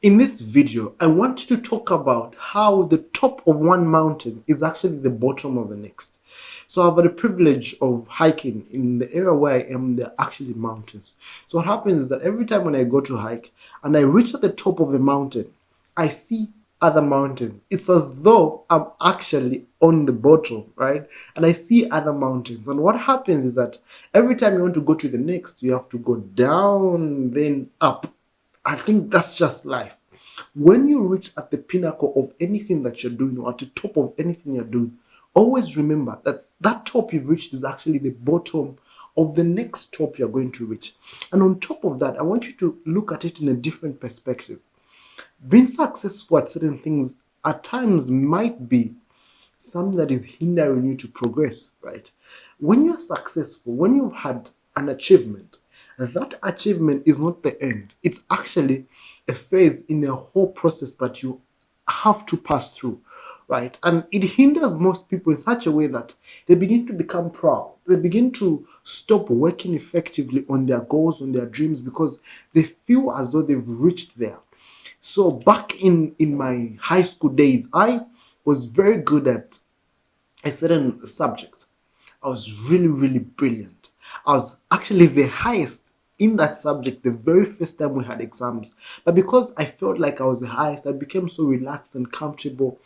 In this video, I want to talk about how the top of one mountain is actually the bottom of the next. So I've had the privilege of hiking in the area where I am. There are actually mountains. So what happens is that every time when I go to hike and I reach at the top of a mountain, I see other mountains. It's as though I'm actually on the bottom, right? And I see other mountains. And what happens is that every time you want to go to the next, you have to go down, then up. I think that's just life. When you reach at the pinnacle of anything that you're doing or at the top of anything you're doing, always remember that that top you've reached is actually the bottom of the next top you're going to reach. And on top of that, I want you to look at it in a different perspective. Being successful at certain things at times might be something that is hindering you to progress, right? When you're successful, when you've had an achievement, that achievement is not the end. It's actually a phase in a whole process that you have to pass through, right? And it hinders most people in such a way that they begin to become proud. They begin to stop working effectively on their goals, on their dreams, because they feel as though they've reached there. So back in my high school days, I was very good at a certain subject. I was really, really brilliant. I was actually the highest in that subject the very first time we had exams. But because I felt like I was the highest, I became so relaxed and comfortable,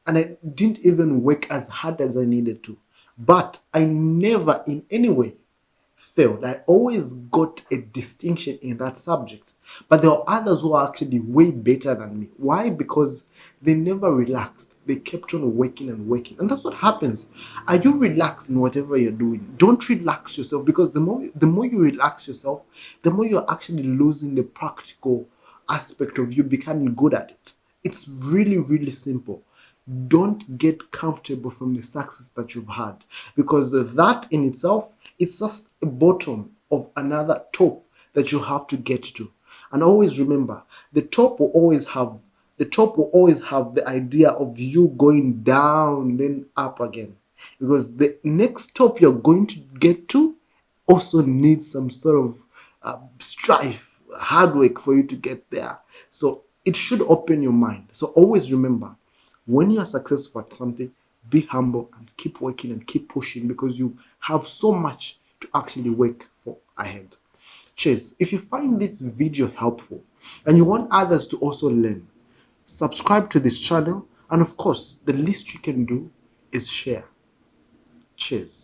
and I didn't even work as hard as I needed to. But I never in any way failed. I always got a distinction in that subject. But there are others who are actually way better than me. Why? Because they never relaxed. They kept on working and working. And that's what happens. Are you relaxed in whatever you're doing? Don't relax yourself, because the more you relax yourself, the more you're actually losing the practical aspect of you becoming good at it. It's really, really simple. Don't get comfortable from the success that you've had, because that in itself is just a bottom of another top that you have to get to. And always remember, the top will always have the idea of you going down then up again, because the next top you're going to get to also needs some sort of strife, hard work for you to get there. So it should open your mind. So always remember, when you are successful at something, be humble and keep working and keep pushing, because you have so much to actually work for ahead. Cheers. If you find this video helpful and you want others to also learn, subscribe to this channel, and of course, the least you can do is share. Cheers.